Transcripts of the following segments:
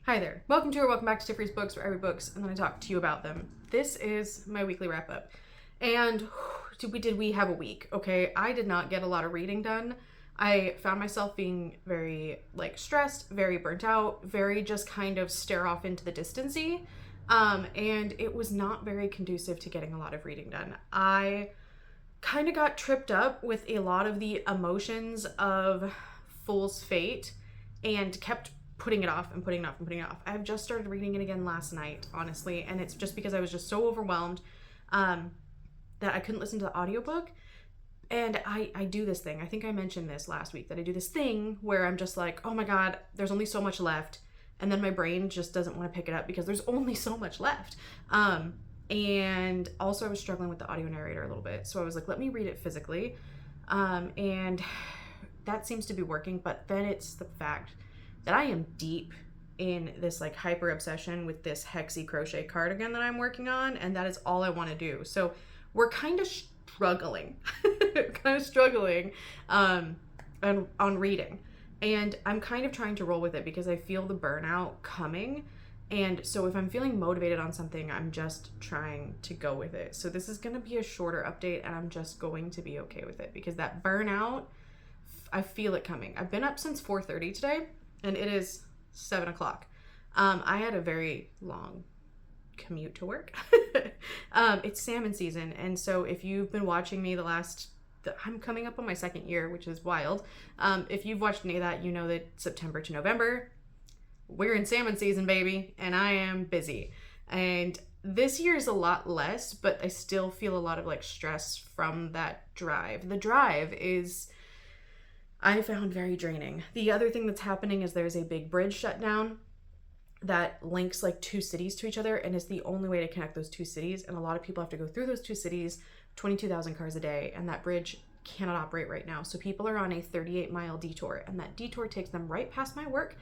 Hi there. Welcome to or welcome back to Tiffany's Books, where I read books and then I talk to you about them. This is my weekly wrap up. And did we have a week? Okay, I did not get a lot of reading done. I found myself being very stressed, very burnt out, very just kind of stare off into the distancy. And it was not very conducive to getting a lot of reading done. I kind of got tripped up with a lot of the emotions of Fool's Fate and kept putting it off and putting it off and putting it off. I've just started reading it again last night, honestly, and it's just because I was just so overwhelmed that I couldn't listen to the audiobook. And I do this thing. I think I mentioned this last week, that I do this thing where I'm just like, oh my God, there's only so much left. And then my brain just doesn't want to pick it up because there's only so much left. And also I was struggling with the audio narrator a little bit. So I was like, let me read it physically. And that seems to be working. But then it's the fact that I am deep in this hyper obsession with this hexy crochet cardigan that I'm working on, and that is all I want to do. So we're kind of struggling, on reading, and I'm kind of trying to roll with it because I feel the burnout coming. And so if I'm feeling motivated on something, I'm just trying to go with it. So this is going to be a shorter update, and I'm just going to be okay with it because that burnout, I feel it coming. I've been up since 4:30 today. And it is 7 o'clock. I had a very long commute to work. It's salmon season. And so if you've been watching me I'm coming up on my second year, which is wild. If you've watched any of that, you know that September to November, we're in salmon season, baby. And I am busy. And this year is a lot less, but I still feel a lot of stress from that drive. The drive is, I found, very draining. The other thing that's happening is there's a big bridge shutdown that links two cities to each other, and is the only way to connect those two cities. And a lot of people have to go through those two cities, 22,000 cars a day, and that bridge cannot operate right now. So people are on a 38-mile detour, and that detour takes them right past my work.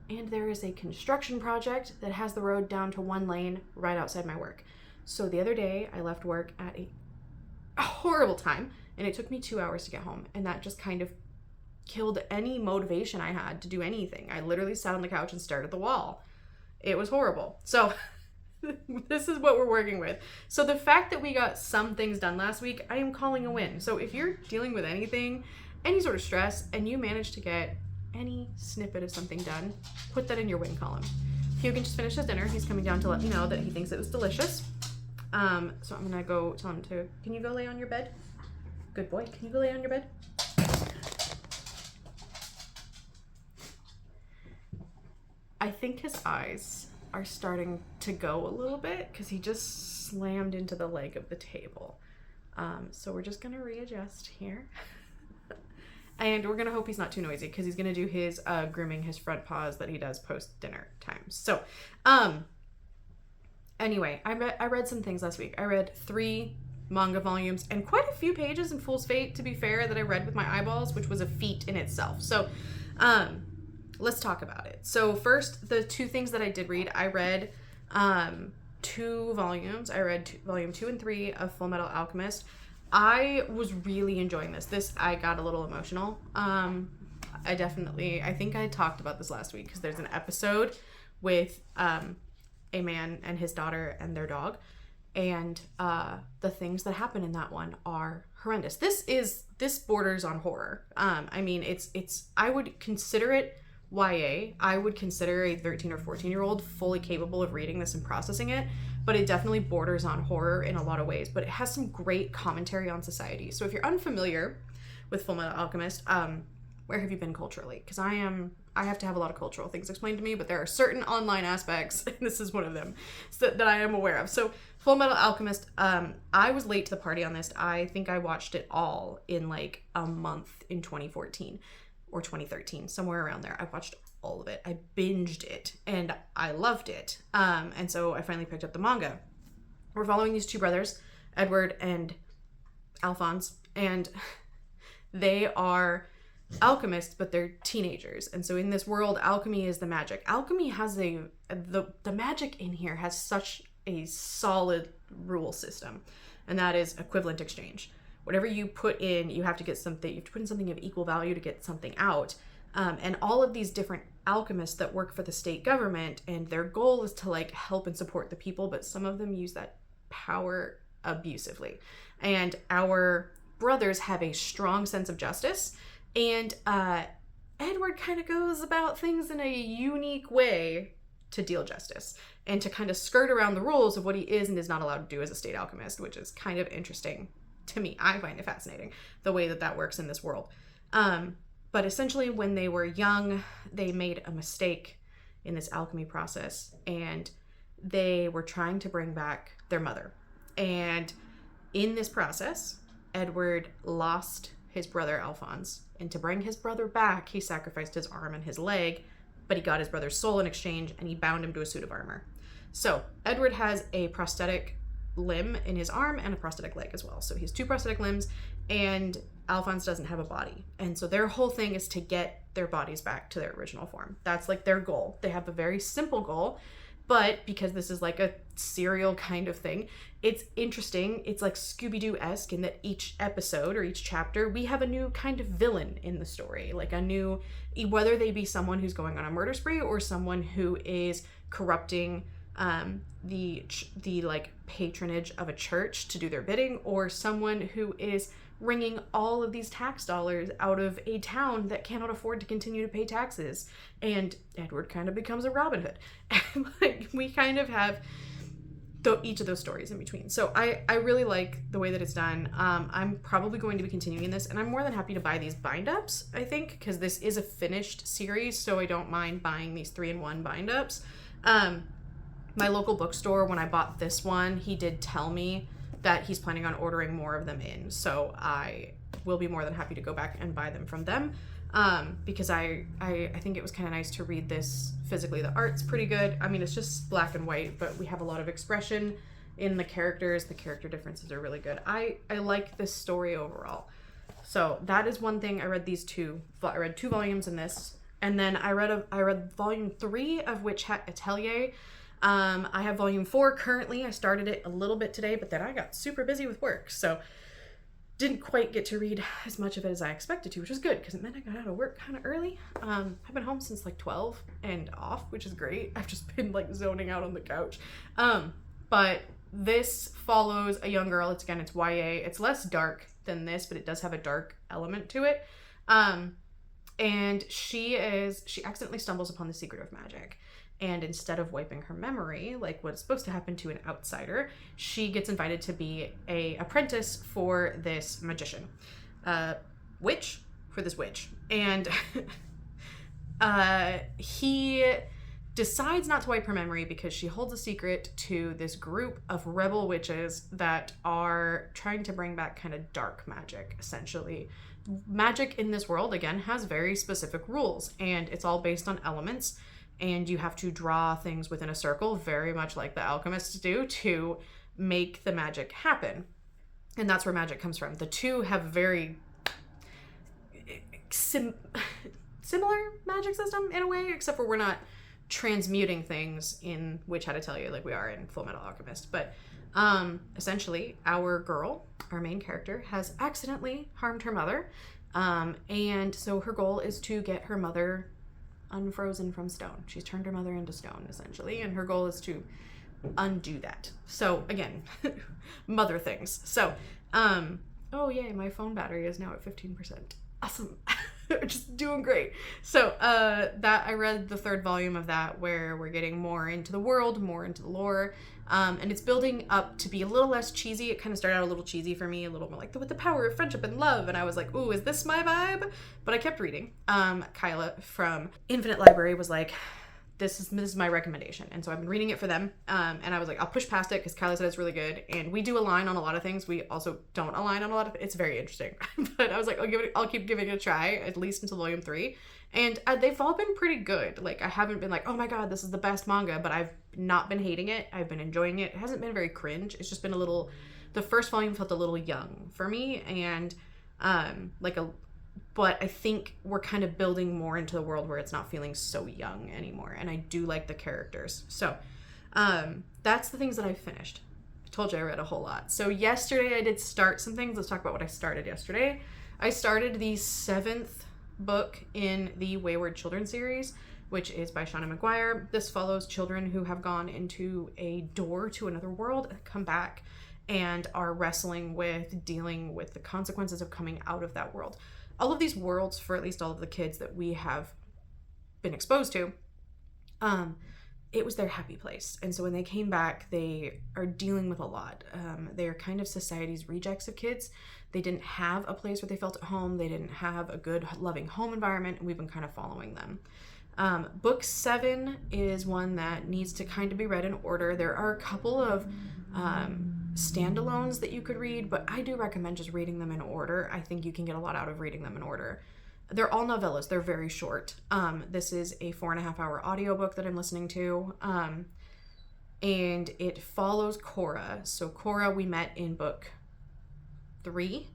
And there is a construction project that has the road down to one lane right outside my work. So the other day I left work at a horrible time, and it took me 2 hours to get home, and that just kind of killed any motivation I had to do anything. I literally sat on the couch and stared at the wall. It was horrible. So this is what we're working with. So the fact that we got some things done last week, I am calling a win. So if you're dealing with anything, any sort of stress, and you manage to get any snippet of something done, put that in your win column. Hugo just finished his dinner. He's coming down to let me know that he thinks it was delicious. So I'm gonna go tell him to, can you go lay on your bed? Good boy, can you go lay on your bed? I think his eyes are starting to go a little bit because he just slammed into the leg of the table. So we're just going to readjust here. And we're going to hope he's not too noisy because he's going to do his grooming his front paws that he does post dinner time. So anyway, I read some things last week. I read 3 manga volumes and quite a few pages in Fool's Fate, to be fair, that I read with my eyeballs, which was a feat in itself. So let's talk about it. So first, the 2 things that I did read, I read 2 volumes. I read volume 2 and 3 of Full Metal Alchemist. I was really enjoying this. I got a little emotional. I think I talked about this last week because there's an episode with a man and his daughter and their dog. And the things that happen in that one are horrendous. This borders on horror. I mean, I would consider it YA. I would consider a 13 or 14-year-old fully capable of reading this and processing it, but it definitely borders on horror in a lot of ways, but it has some great commentary on society. So if you're unfamiliar with Full Metal Alchemist, where have you been culturally? Because I have to have a lot of cultural things explained to me, but there are certain online aspects, and this is one of them, that I am aware of. So Full Metal Alchemist, I was late to the party on this. I think I watched it all in a month in 2014. Or 2013, somewhere around there. I watched all of it. I binged it, and I loved it. And so I finally picked up the manga. We're following these 2 brothers, Edward and Alphonse, and they are alchemists, but they're teenagers. And so in this world, alchemy is the magic. Alchemy has the magic in here has such a solid rule system, and that is equivalent exchange. Whatever you put in, you have to get something. You have to put in something of equal value to get something out. and all of these different alchemists that work for the state government, and their goal is to like help and support the people, but some of them use that power abusively. And our brothers have a strong sense of justice, and Edward kind of goes about things in a unique way to deal justice and to kind of skirt around the rules of what he is and is not allowed to do as a state alchemist, which is kind of interesting to me. I find it fascinating the way that that works in this world. But essentially, when they were young, they made a mistake in this alchemy process, and they were trying to bring back their mother. And in this process, Edward lost his brother Alphonse, and to bring his brother back, he sacrificed his arm and his leg, but he got his brother's soul in exchange, and he bound him to a suit of armor. So Edward has a prosthetic limb in his arm and a prosthetic leg as well. So he has 2 prosthetic limbs, and Alphonse doesn't have a body. And so their whole thing is to get their bodies back to their original form. That's like their goal. They have a very simple goal, but because this is like a serial kind of thing, it's interesting. It's like Scooby-Doo-esque in that each episode or each chapter, we have a new kind of villain in the story, like a new, whether they be someone who's going on a murder spree or someone who is corrupting the like patronage of a church to do their bidding, or someone who is wringing all of these tax dollars out of a town that cannot afford to continue to pay taxes. And Edward kind of becomes a Robin Hood. And like we kind of have each of those stories in between. So I really like the way that it's done. I'm probably going to be continuing this, and I'm more than happy to buy these bind-ups, I think, because this is a finished series, so I don't mind buying these 3-in-1 bind-ups. My local bookstore, when I bought this one, he did tell me that he's planning on ordering more of them in. So I will be more than happy to go back and buy them from them. Because I think it was kind of nice to read this physically. The art's pretty good. I mean, it's just black and white, but we have a lot of expression in the characters. The character differences are really good. I like this story overall. So that is one thing. I read these 2. I read 2 volumes in this. And then I read volume 3 of Witch Hat Atelier. I have volume 4 currently. I started it a little bit today, but then I got super busy with work, so didn't quite get to read as much of it as I expected to, which is good because it meant I got out of work kind of early. I've been home since like 12 and off, which is great. I've just been like zoning out on the couch. But this follows a young girl. It's YA. It's less dark than this, but it does have a dark element to it. And she accidentally stumbles upon the secret of magic. And instead of wiping her memory, like what's supposed to happen to an outsider, she gets invited to be an apprentice for this magician. Witch. And he decides not to wipe her memory because she holds a secret to this group of rebel witches that are trying to bring back kind of dark magic, essentially. Magic in this world, again, has very specific rules, and it's all based on elements. And you have to draw things within a circle, very much like the alchemists do, to make the magic happen. And that's where magic comes from. The 2 have very similar magic system in a way, except for we're not transmuting things in Witch Hat Atelier like we are in Full Metal Alchemist. But essentially, our girl, our main character, has accidentally harmed her mother. And so her goal is to get her mother unfrozen from stone. She's turned her mother into stone, essentially, and her goal is to undo that. So again, mother things. So oh yay, my phone battery is now at 15%. Awesome. Just doing great. So that I read the 3rd volume of that, where we're getting more into the world, more into the lore, and it's building up to be a little less cheesy. It kind of started out a little cheesy for me, a little more like with the power of friendship and love, and I was like, ooh, is this my vibe? But I kept reading. Kyla from Infinite Library was like, this is my recommendation, and so I've been reading it for them, and I was like, I'll push past it because Kyla said it's really good, and we do align on a lot of things. We also don't align on a lot of it's very interesting. But I was like, I'll keep giving it a try, at least until volume 3, and they've all been pretty good. Like, I haven't been like, oh my god, this is the best manga, but I've not been hating it. I've been enjoying it. It hasn't been very cringe. It's just been a little, the first volume felt a little young for me, and but I think we're kind of building more into the world where it's not feeling so young anymore. And I do like the characters. So that's the things that I finished. I told you I read a whole lot. So yesterday I did start some things. Let's talk about what I started yesterday. I started the 7th book in the Wayward Children series, which is by Shauna McGuire. This follows children who have gone into a door to another world, come back, and are wrestling with dealing with the consequences of coming out of that world. All of these worlds, for at least all of the kids that we have been exposed to, it was their happy place. And so when they came back, they are dealing with a lot. They are kind of society's rejects of kids. They didn't have a place where they felt at home. They didn't have a good, loving home environment, and we've been kind of following them. Book 7 is one that needs to kind of be read in order. There are a couple of standalones that you could read, but I do recommend just reading them in order. I think you can get a lot out of reading them in order. They're all novellas. They're very short. This is a 4.5-hour audiobook that I'm listening to. And it follows Cora. So Cora we met in book 3.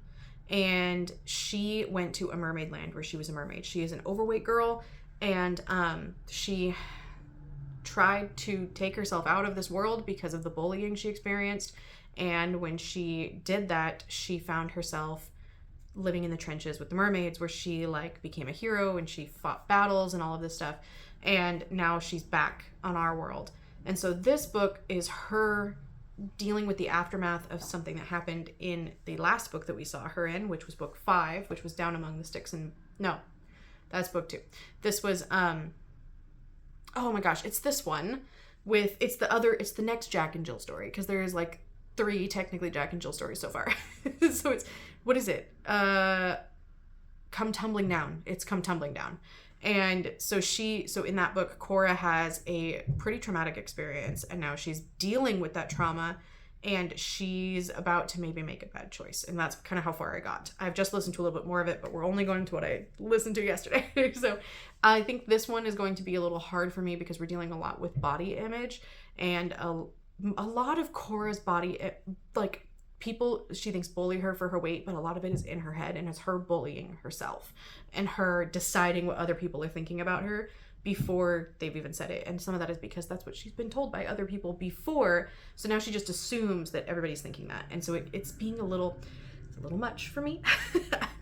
And she went to a mermaid land where she was a mermaid. She is an overweight girl. And she tried to take herself out of this world because of the bullying she experienced. And when she did that, she found herself living in the trenches with the mermaids, where she like became a hero and she fought battles and all of this stuff. And now she's back on our world. And so this book is her dealing with the aftermath of something that happened in the last book that we saw her in, which was book 5, which was Down Among the Sticks. And no, that's book 2. This was oh my gosh, it's this one with it's the next Jack and Jill story, because there is like 3 technically Jack and Jill stories so far. So it's, what is it? Come Tumbling Down. It's Come Tumbling Down. And so in that book, Cora has a pretty traumatic experience, and now she's dealing with that trauma, and she's about to maybe make a bad choice. And that's kind of how far I got. I've just listened to a little bit more of it, but we're only going to what I listened to yesterday. So I think this one is going to be a little hard for me because we're dealing a lot with body image, and a lot of Cora's body, like, people she thinks bully her for her weight, but a lot of it is in her head, and it's her bullying herself and her deciding what other people are thinking about her before they've even said it. And some of that is because that's what she's been told by other people before, so now she just assumes that everybody's thinking that. And so it's being a little much for me.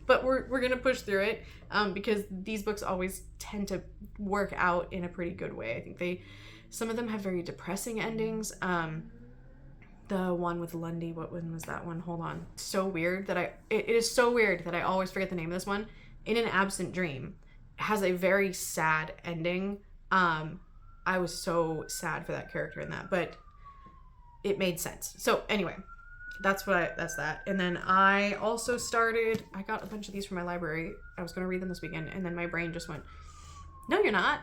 But we're gonna push through it, because these books always tend to work out in a pretty good way. I think some of them have very depressing endings. The one with Lundy, what one was that one? Hold on. So weird that it is so weird that I always forget the name of this one. In an Absent Dream has a very sad ending. I was so sad for that character in that, but it made sense. So anyway, that's that. And then I also I got a bunch of these from my library. I was going to read them this weekend, and then my brain just went, no, you're not.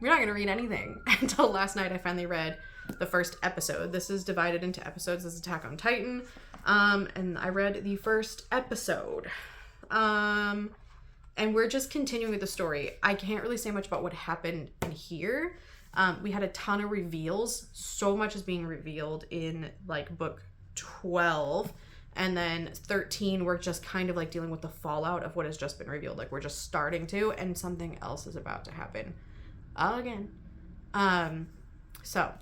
You're not going to read anything. Until last night I finally read the first episode. This is divided into episodes. This is Attack on Titan. And I read the first episode. And we're just continuing with the story. I can't really say much about what happened in here. We had a ton of reveals. So much is being revealed in like book 12. And then 13, we're just kind of like dealing with the fallout of what has just been revealed. Like we're just starting to, and something else is about to happen again. So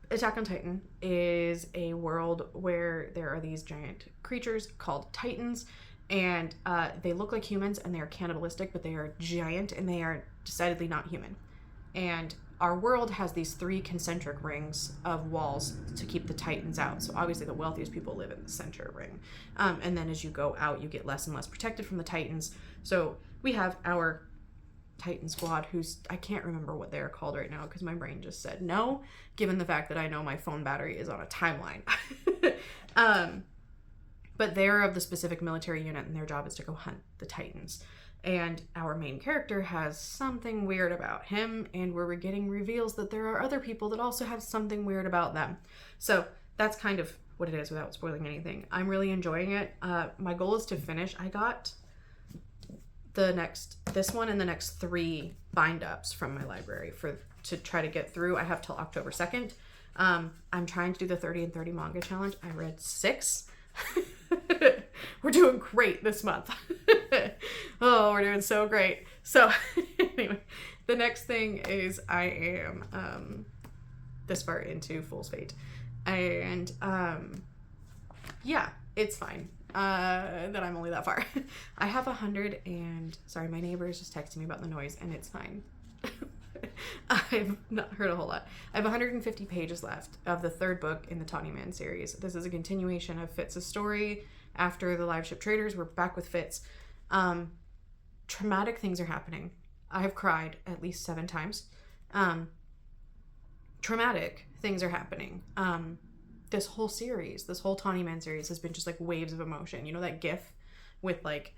Attack on Titan is a world where there are these giant creatures called Titans, and they look like humans, and they are cannibalistic, but they are giant, and they are decidedly not human. And our world has these 3 concentric rings of walls to keep the Titans out. So obviously the wealthiest people live in the center ring. And then as you go out, you get less and less protected from the Titans. So we have our Titan squad, I can't remember what they're called right now because my brain just said no, given the fact that I know my phone battery is on a timeline. But they're of the specific military unit, and their job is to go hunt the Titans. And our main character has something weird about him, and we're getting reveals that there are other people that also have something weird about them. So that's kind of what it is without spoiling anything. I'm really enjoying it. My goal is to finish. I got this one and the next 3 bind-ups from my library to try to get through. I have till October 2nd. I'm trying to do the 30 and 30 manga challenge. I read 6. We're doing great this month. Oh, we're doing so great. So anyway, the next thing is I am this far into Fool's Fate, and yeah, it's fine. that I'm only that far. I have 100 and sorry, my neighbor is just texting me about the noise and it's fine. I've not heard a whole lot. I have 150 pages left of the third book in the Tawny Man series. This is a continuation of Fitz's story. After the live ship traders, we're back with Fitz. Traumatic things are happening. I have cried at least 7 times. Traumatic things are happening. This whole series, this whole Tawny Man series has been just like waves of emotion. You know that gif with like,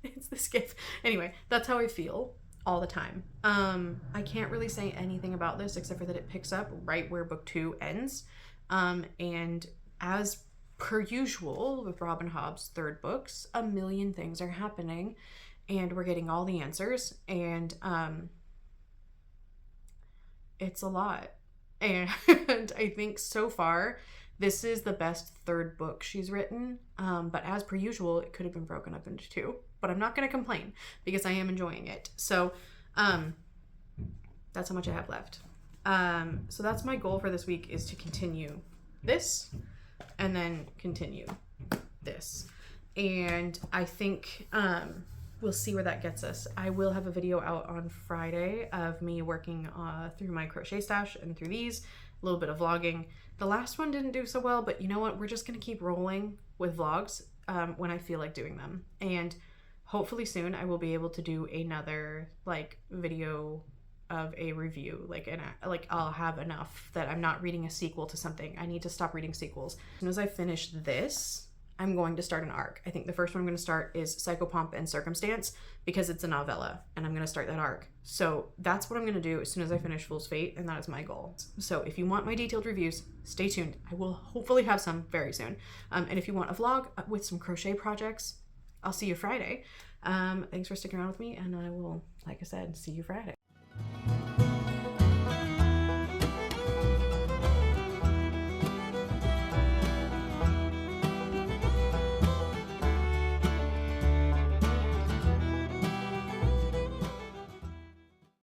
it's this gif. Anyway, that's how I feel all the time. I can't really say anything about this except for that it picks up right where book 2 ends. And as per usual with Robin Hobb's third books, a million things are happening and we're getting all the answers, and it's a lot. And I think so far this is the best third book she's written, but as per usual it could have been broken up into 2, but I'm not going to complain because I am enjoying it. So that's how much I have left. So that's my goal for this week, is to continue this and then continue this, and I think we'll see where that gets us. I will have a video out on Friday of me working through my crochet stash and through these, a little bit of vlogging. The last one didn't do so well, but you know what? We're just going to keep rolling with vlogs when I feel like doing them. And hopefully soon I will be able to do another like video of a review. Like I'll have enough that I'm not reading a sequel to something. I need to stop reading sequels. As soon as I finish this, I'm going to start an arc. I think the first one I'm going to start is Psychopomp and Circumstance because it's a novella and I'm going to start that arc. So that's what I'm going to do as soon as I finish Fool's Fate, and that is my goal. So if you want my detailed reviews, stay tuned. I will hopefully have some very soon. And if you want a vlog with some crochet projects, I'll see you Friday. Thanks for sticking around with me, and I will, like I said, see you Friday.